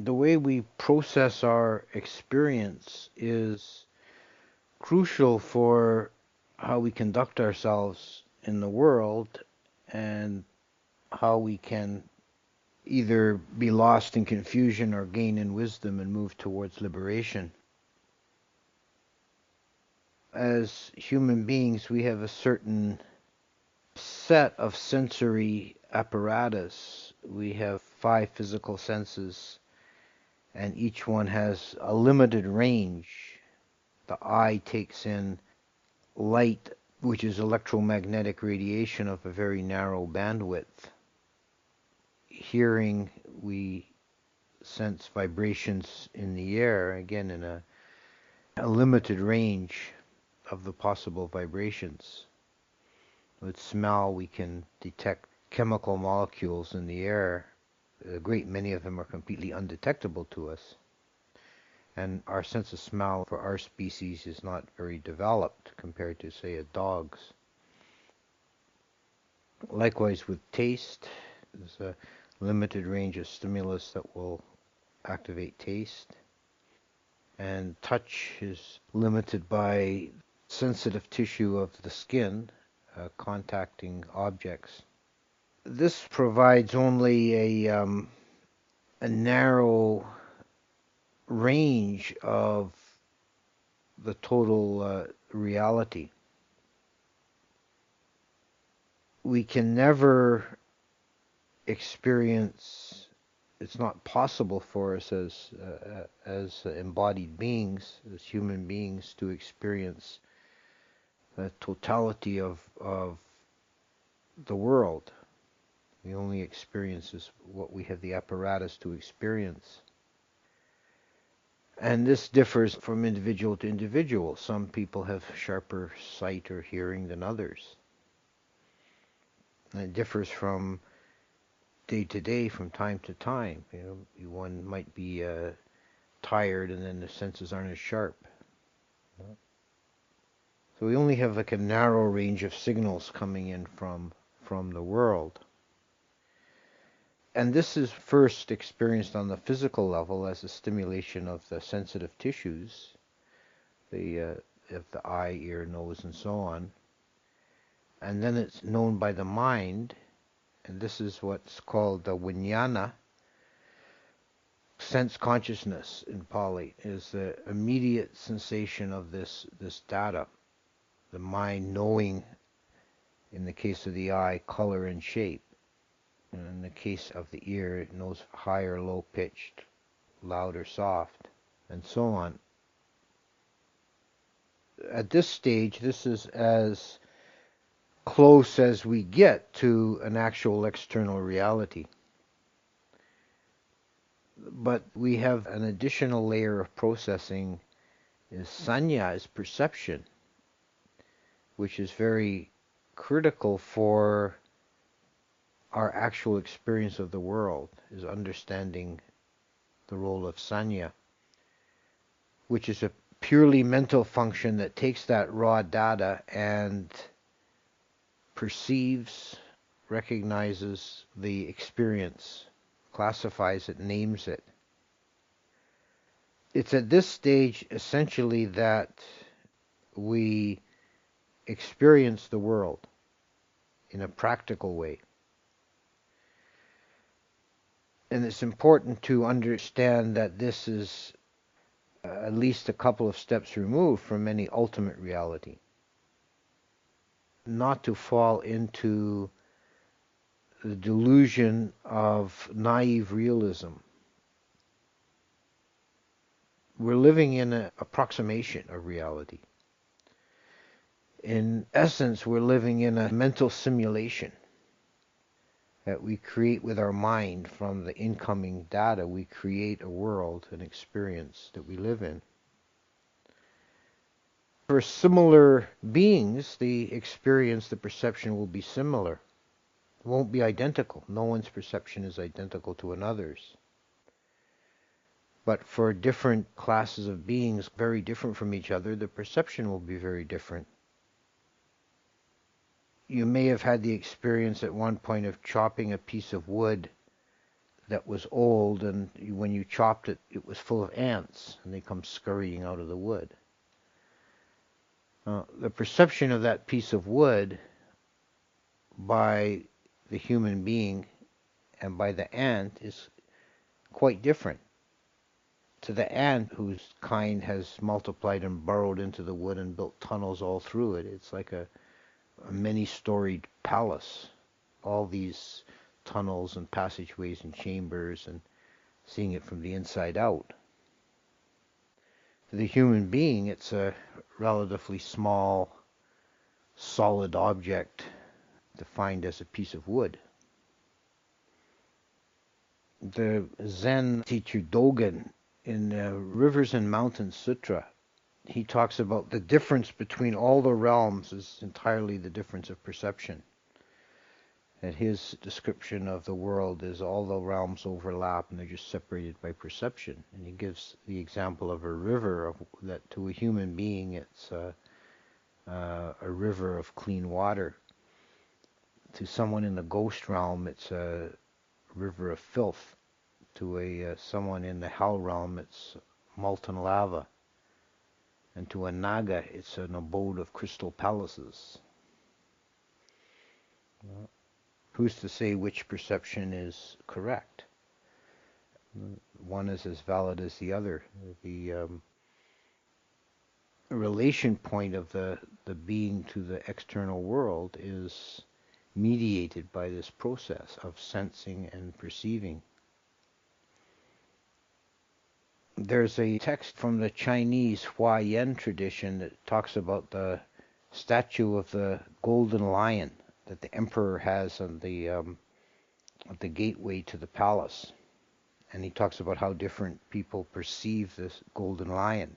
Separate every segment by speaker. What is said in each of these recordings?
Speaker 1: The way we process our experience is crucial for how we conduct ourselves in the world and how we can either be lost in confusion or gain in wisdom and move towards liberation. As human beings, we have a certain set of sensory apparatus. We have five physical senses, and each one has a limited range. The eye takes in light, which is electromagnetic radiation of a very narrow bandwidth. Hearing, we sense vibrations in the air, again in a limited range of the possible vibrations. With smell, we can detect chemical molecules in the air. A great many of them are completely undetectable to us. And our sense of smell for our species is not very developed compared to, say, a dog's. Likewise with taste, there's a limited range of stimulus that will activate taste. And touch is limited by sensitive tissue of the skin contacting objects. This provides only a narrow range of the total reality. We can never experience, it's not possible for us as embodied beings, as human beings, to experience the totality of the world. We only experience is what we have the apparatus to experience. And this differs from individual to individual. Some people have sharper sight or hearing than others. And it differs from day to day, from time to time. One might be tired and then the senses aren't as sharp. So we only have like a narrow range of signals coming in from the world. And this is first experienced on the physical level as a stimulation of the sensitive tissues, of the eye, ear, nose, and so on. And then it's known by the mind, and this is what's called the vijnana. Sense consciousness in Pali is the immediate sensation of this data. The mind knowing, in the case of the eye, color and shape. And in the case of the ear, it knows high or low pitched, loud or soft, and so on. At this stage, this is as close as we get to an actual external reality. But we have an additional layer of processing, is sanya, is perception, which is very critical for our actual experience of the world, is understanding the role of sanya, which is a purely mental function that takes that raw data and perceives, recognizes the experience, classifies it, names it. It's at this stage essentially that we experience the world in a practical way. And it's important to understand that this is at least a couple of steps removed from any ultimate reality. Not to fall into the delusion of naive realism. We're living in an approximation of reality. In essence, we're living in a mental simulation that we create with our mind from the incoming data. We create a world, an experience that we live in. For similar beings, the experience, the perception will be similar. It won't be identical. No one's perception is identical to another's. But for different classes of beings, very different from each other, the perception will be very different. You may have had the experience at one point of chopping a piece of wood that was old, and when you chopped it, it was full of ants, and they come scurrying out of the wood. The perception of that piece of wood by the human being and by the ant is quite different. To the ant, whose kind has multiplied and burrowed into the wood and built tunnels all through it, it's like a many-storied palace. All these tunnels and passageways and chambers, and seeing it from the inside out. To the human being, it's a relatively small, solid object defined as a piece of wood. The Zen teacher Dogen, in the Rivers and Mountains Sutra, he talks about the difference between all the realms is entirely the difference of perception. That his description of the world is all the realms overlap and they're just separated by perception. And he gives the example of a river that to a human being it's a river of clean water. To someone in the ghost realm, it's a river of filth. To someone in the hell realm, it's molten lava. And to a Naga, it's an abode of crystal palaces. Who's to say which perception is correct? One is as valid as the other. The relation point of the being to the external world is mediated by this process of sensing and perceiving. There's a text from the Chinese Huayan tradition that talks about the statue of the golden lion that the emperor has on the gateway to the palace. And he talks about how different people perceive this golden lion.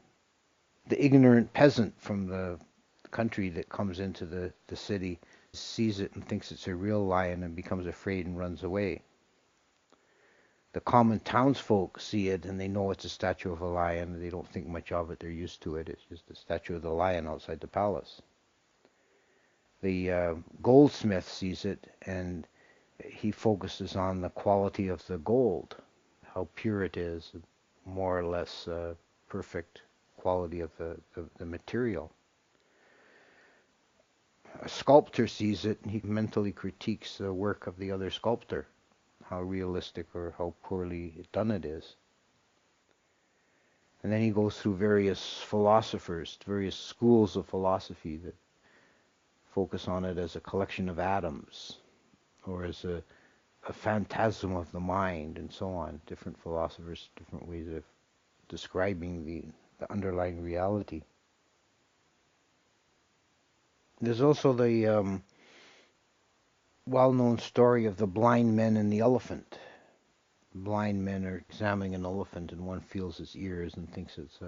Speaker 1: The ignorant peasant from the country that comes into the city sees it and thinks it's a real lion and becomes afraid and runs away. The common townsfolk see it and they know it's a statue of a lion. They don't think much of it. They're used to it. It's just a statue of the lion outside the palace. The goldsmith sees it and he focuses on the quality of the gold, how pure it is, more or less perfect quality of the material. A sculptor sees it and he mentally critiques the work of the other sculptor, how realistic or how poorly done it is. And then he goes through various philosophers, various schools of philosophy that focus on it as a collection of atoms or as a phantasm of the mind and so on. Different philosophers, different ways of describing the underlying reality. There's also the well-known story of the blind men and the elephant. Blind men are examining an elephant and one feels its ears and thinks it's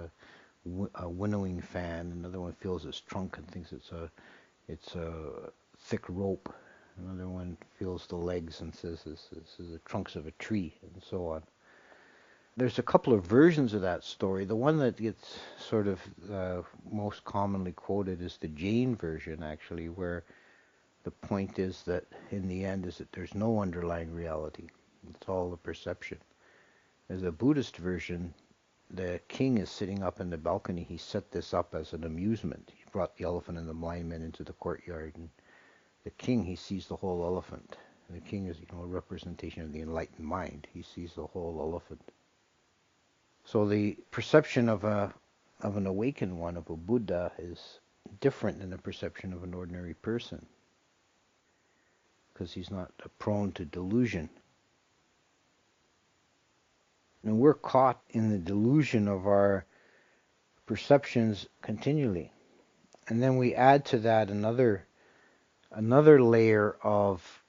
Speaker 1: a winnowing fan. Another one feels its trunk and thinks it's a thick rope. Another one feels the legs and says this is the trunks of a tree, and so on. There's a couple of versions of that story. The one that gets sort of most commonly quoted is the Jain version, actually, where the point is that in the end is that there's no underlying reality. It's all a perception. There's a Buddhist version. The king is sitting up in the balcony. He set this up as an amusement. He brought the elephant and the blind men into the courtyard, and the king, he sees the whole elephant. And the king is, a representation of the enlightened mind. He sees the whole elephant. So the perception of an awakened one, of a Buddha, is different than the perception of an ordinary person, because he's not prone to delusion. And we're caught in the delusion of our perceptions continually. And then we add to that another layer of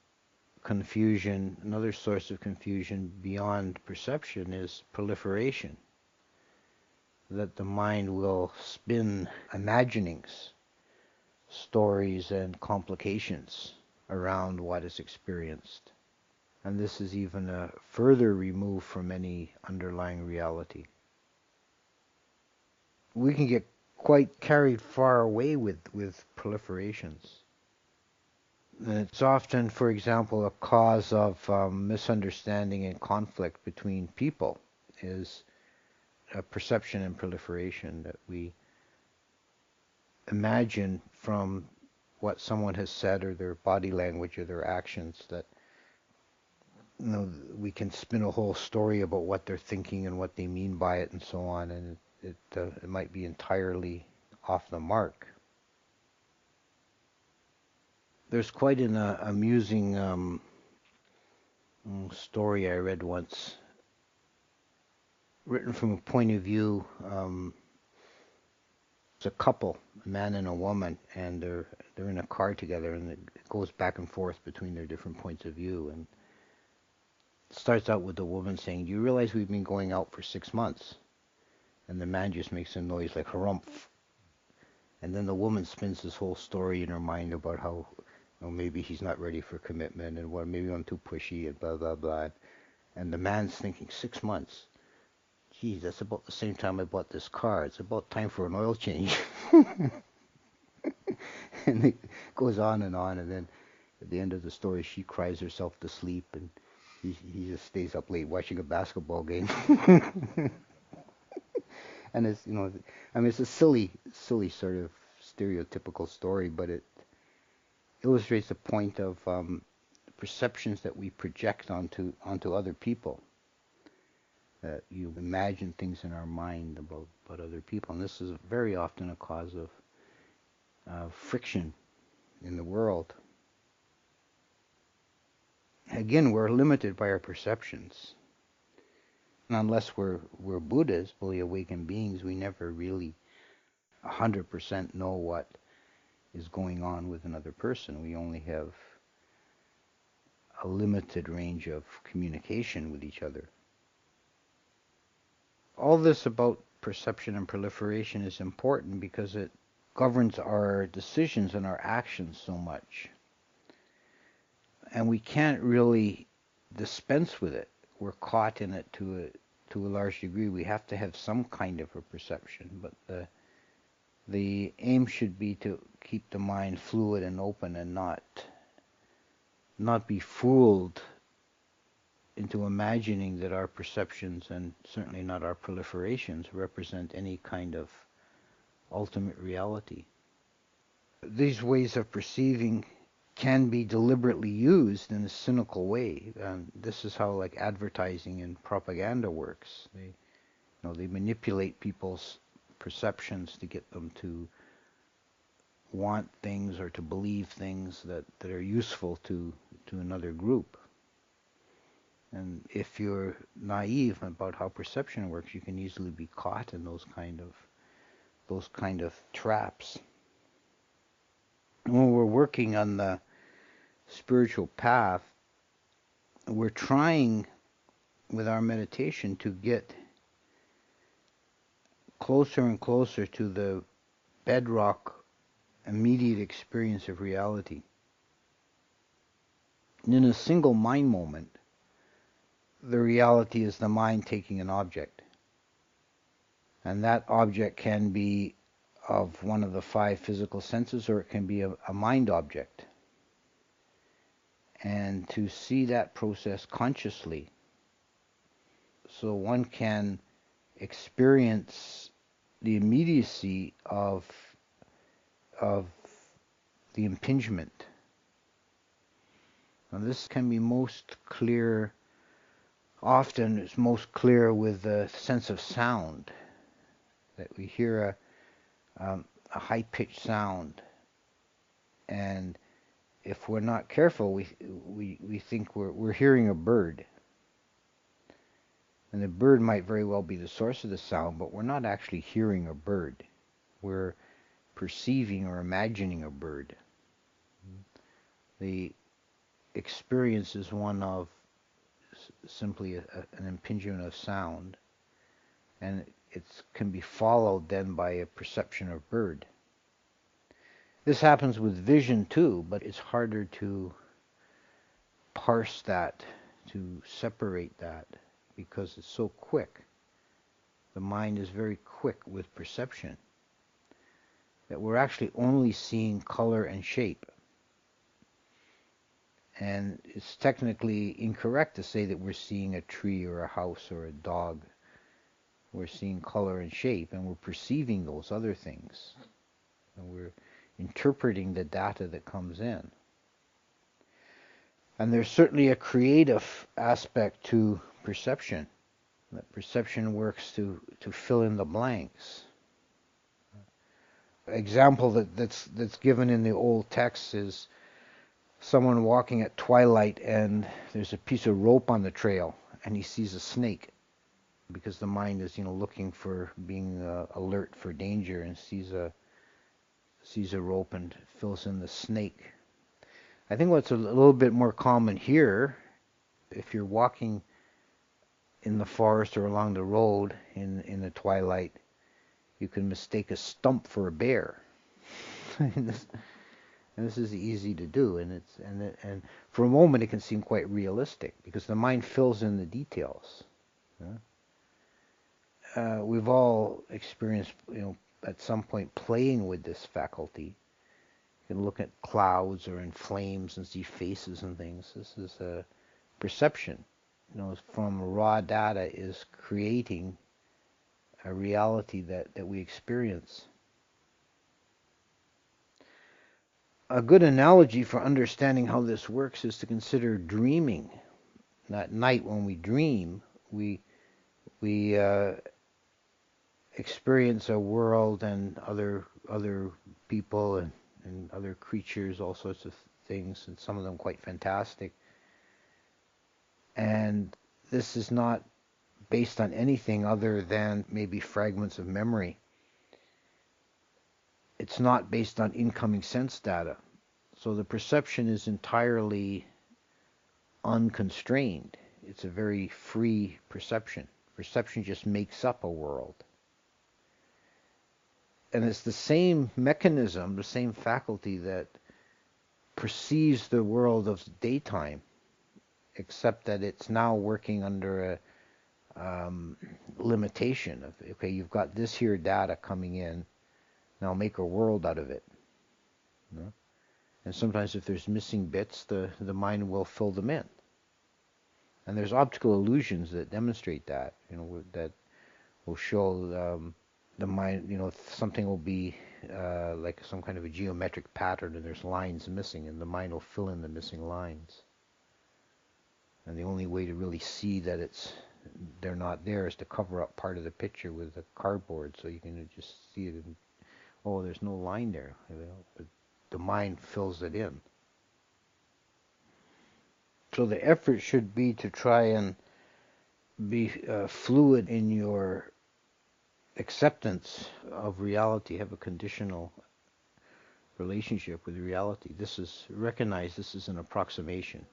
Speaker 1: confusion, another source of confusion beyond perception is proliferation. That the mind will spin imaginings, stories, and complications around what is experienced. And this is even a further remove from any underlying reality. We can get quite carried far away with proliferations. It's often, for example, a cause of misunderstanding and conflict between people is perception and proliferation, that we imagine from what someone has said or their body language or their actions that we can spin a whole story about what they're thinking and what they mean by it and so on, and it might be entirely off the mark. There's quite an amusing story I read once, written from a point of view. It's a couple, a man and a woman, and they're in a car together, and it goes back and forth between their different points of view. And it starts out with the woman saying, "Do you realize we've been going out for 6 months?" And the man just makes a noise like harumph. And then the woman spins this whole story in her mind about how, maybe he's not ready for commitment, and well, maybe I'm too pushy, and blah blah blah. And the man's thinking, 6 months. Geez, that's about the same time I bought this car. It's about time for an oil change. And it goes on, and then at the end of the story, she cries herself to sleep, and he just stays up late watching a basketball game. And it's, it's a silly sort of stereotypical story, but it illustrates the point of perceptions that we project onto other people. That you imagine things in our mind about other people, and this is very often a cause of friction in the world. Again, we're limited by our perceptions. And unless we're Buddhas, fully awakened beings, we never really 100% know what is going on with another person. We only have a limited range of communication with each other. All this about perception and proliferation is important because it governs our decisions and our actions so much. And we can't really dispense with it. We're caught in it to a large degree. We have to have some kind of a perception, but the aim should be to keep the mind fluid and open, and not be fooled into imagining that our perceptions, and certainly not our proliferations, represent any kind of ultimate reality. These ways of perceiving can be deliberately used in a cynical way. This is how, like, advertising and propaganda works. They manipulate people's perceptions to get them to want things or to believe things that are useful to another group. And if you're naive about how perception works, you can easily be caught in those kind of traps. And when we're working on the spiritual path, we're trying with our meditation to get closer and closer to the bedrock immediate experience of reality. And in a single mind moment, the reality is the mind taking an object. And that object can be of one of the 5 physical senses, or it can be a mind object. And to see that process consciously, so one can experience the immediacy of the impingement. Now this can be most clear, often it's most clear with the sense of sound, that we hear a high-pitched sound, and if we're not careful, we think we're hearing a bird. And the bird might very well be the source of the sound, but we're not actually hearing a bird. We're perceiving or imagining a bird. The experience is one of simply an impingement of sound, and it can be followed then by a perception of bird. This happens with vision too, but it's harder to parse that, to separate that, because it's so quick. The mind is very quick with perception, that we're actually only seeing color and shape. And it's technically incorrect to say that we're seeing a tree or a house or a dog. We're seeing color and shape, and we're perceiving those other things. And we're interpreting the data that comes in. And there's certainly a creative aspect to perception. That perception works to fill in the blanks. Example that's given in the old text is someone walking at twilight and there's a piece of rope on the trail and he sees a snake because the mind is looking for being alert for danger and sees a rope and fills in the snake. I think what's a little bit more common here, if you're walking in the forest or along the road in the twilight, you can mistake a stump for a bear. And this is easy to do, and for a moment it can seem quite realistic because the mind fills in the details. We've all experienced, at some point playing with this faculty. You can look at clouds or in flames and see faces and things. This is a perception, from raw data is creating a reality that we experience. A good analogy for understanding how this works is to consider dreaming. At night when we dream, we experience a world and other people and other creatures, all sorts of things, and some of them quite fantastic. And this is not based on anything other than maybe fragments of memory. It's not based on incoming sense data. So the perception is entirely unconstrained. It's a very free perception. Perception just makes up a world. And it's the same mechanism, the same faculty that perceives the world of daytime, except that it's now working under a limitation of, okay, you've got this here data coming in, now make a world out of it. And sometimes if there's missing bits, the mind will fill them in. And there's optical illusions that demonstrate that, that will show the mind, something will be like some kind of a geometric pattern and there's lines missing and the mind will fill in the missing lines. And the only way to really see that they're not there is to cover up part of the picture with a cardboard so you can just see it and, oh, there's no line there. But the mind fills it in. So the effort should be to try and be fluid in your acceptance of reality, have a conditional relationship with reality. Recognize this is an approximation.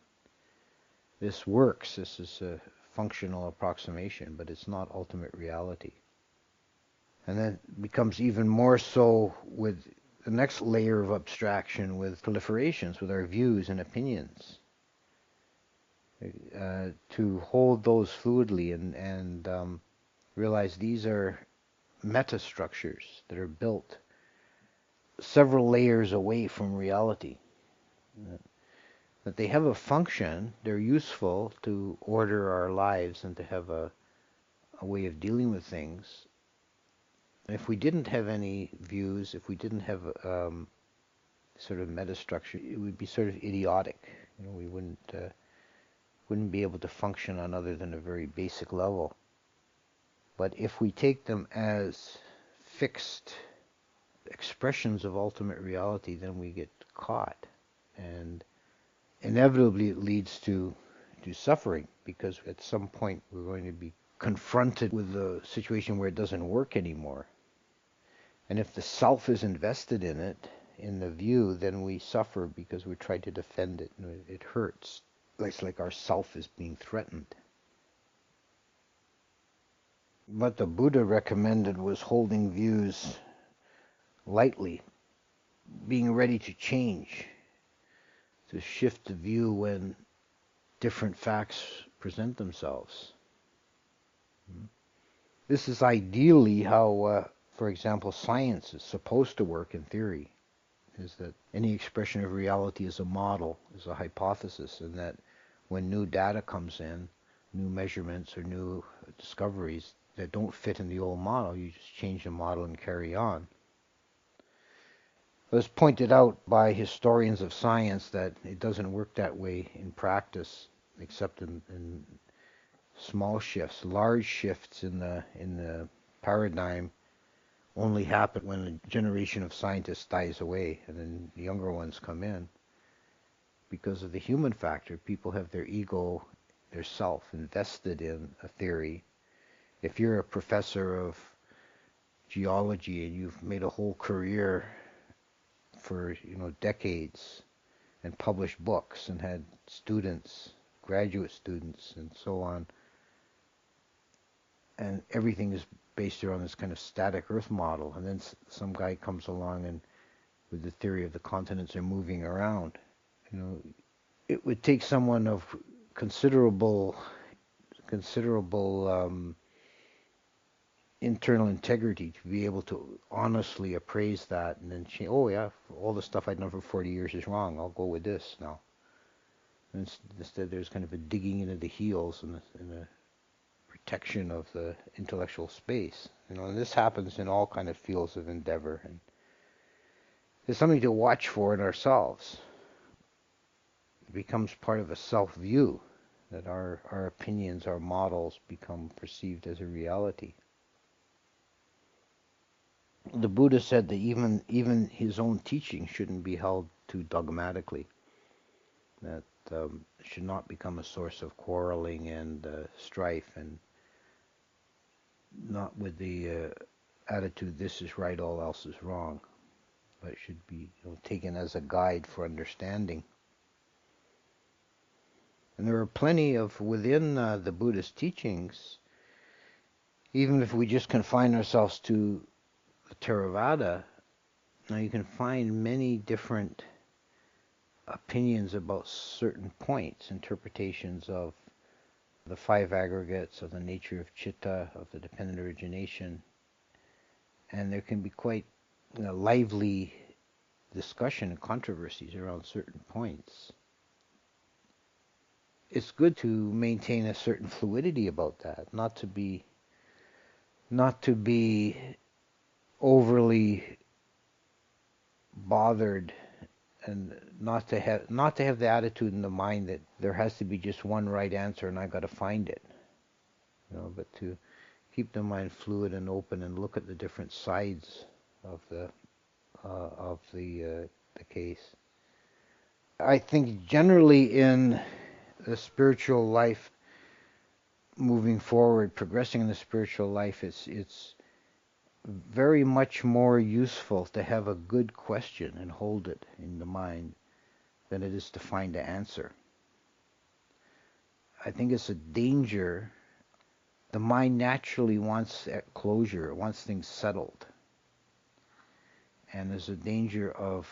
Speaker 1: This works, this is a functional approximation, but it's not ultimate reality. And then it becomes even more so with the next layer of abstraction, with proliferations, with our views and opinions. To hold those fluidly and realize these are metastructures that are built several layers away from reality. That they have a function, they're useful to order our lives and to have a way of dealing with things. If we didn't have any views, if we didn't have sort of metastructure, it would be sort of idiotic. We wouldn't be able to function on other than a very basic level. But if we take them as fixed expressions of ultimate reality, then we get caught. And inevitably it leads to suffering, because at some point we're going to be confronted with a situation where it doesn't work anymore. And if the self is invested in it, in the view, then we suffer because we try to defend it. It hurts. It's like our self is being threatened. What the Buddha recommended was holding views lightly, being ready to change, to shift the view when different facts present themselves. This is ideally how, for example, science is supposed to work in theory. is that any expression of reality is a model, is a hypothesis, and that when new data comes in, new measurements or new discoveries that don't fit in the old model, you just change the model and carry on. It was pointed out by historians of science that it doesn't work that way in practice, except in small shifts. Large shifts in the paradigm only happen when a generation of scientists dies away and then the younger ones come in. Because of the human factor, people have their ego, their self invested in a theory. If you're a professor of geology and you've made a whole career for decades and published books and had students, graduate students and so on, and everything is based around this kind of static Earth model, and then some guy comes along and with the theory of the continents are moving around. It would take someone of considerable internal integrity to be able to honestly appraise that and then change. Oh yeah, all the stuff I'd known for 40 years is wrong. I'll go with this now. And instead, there's kind of a digging into the heels and a protection of the intellectual space. And this happens in all kind of fields of endeavor. And there's something to watch for in ourselves. It becomes part of a self-view that our opinions, our models become perceived as a reality. The Buddha said that even his own teaching shouldn't be held too dogmatically. That it should not become a source of quarreling and strife, and not with the attitude, this is right, all else is wrong, but it should be taken as a guide for understanding. And there are plenty of, within the Buddhist teachings, even if we just confine ourselves to the Theravada, now you can find many different opinions about certain points, interpretations of the five aggregates, of the nature of citta, of the dependent origination, and there can be quite lively discussion and controversies around certain points. It's good to maintain a certain fluidity about that, not to be overly bothered, and not to have the attitude in the mind that there has to be just one right answer and I got to find it. But to keep the mind fluid and open and look at the different sides of the case. I think generally in the spiritual life, moving forward, progressing in the spiritual life, it's very much more useful to have a good question and hold it in the mind than it is to find the answer. I think it's a danger. The mind naturally wants closure, it wants things settled. And there's a danger of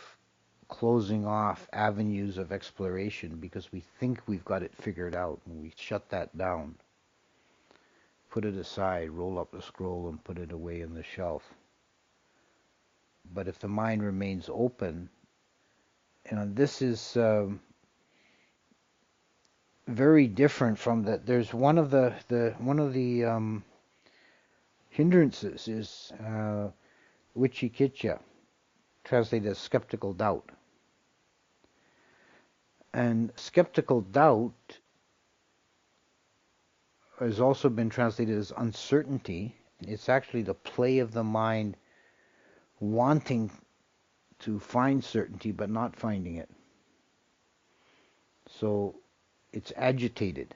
Speaker 1: closing off avenues of exploration because we think we've got it figured out, and we shut that down, put it aside, roll up the scroll and put it away in the shelf. But if the mind remains open, this is very different from that. There's one of the hindrances is vicikiccha, translated as skeptical doubt. And skeptical doubt has also been translated as uncertainty. It's actually the play of the mind wanting to find certainty but not finding it. So it's agitated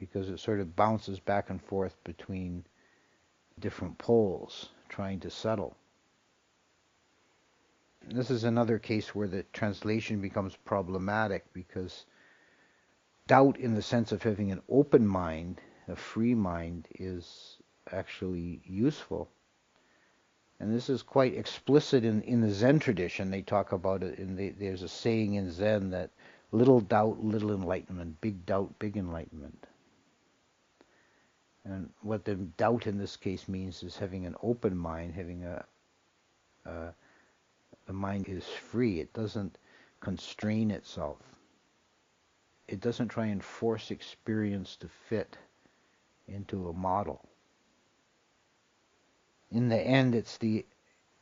Speaker 1: because it sort of bounces back and forth between different poles trying to settle. This is another case where the translation becomes problematic because doubt in the sense of having an open mind, a free mind, is actually useful. And this is quite explicit in the Zen tradition. They talk about it, there's a saying in Zen that little doubt, little enlightenment, big doubt, big enlightenment. And what the doubt in this case means is having an open mind, having a The mind is free. It doesn't constrain itself. It doesn't try and force experience to fit into a model. In the end, it's the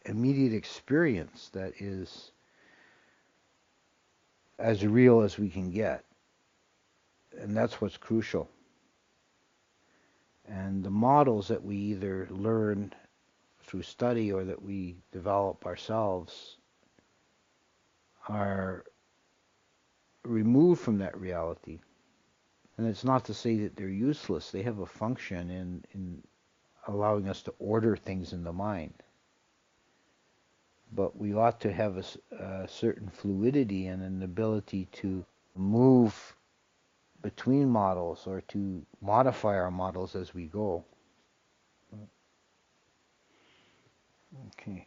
Speaker 1: immediate experience that is as real as we can get. And that's what's crucial. And the models that we either learn through study or that we develop ourselves are removed from that reality. And it's not to say that they're useless. They have a function in allowing us to order things in the mind. But we ought to have a certain fluidity and an ability to move between models or to modify our models as we go. Okay.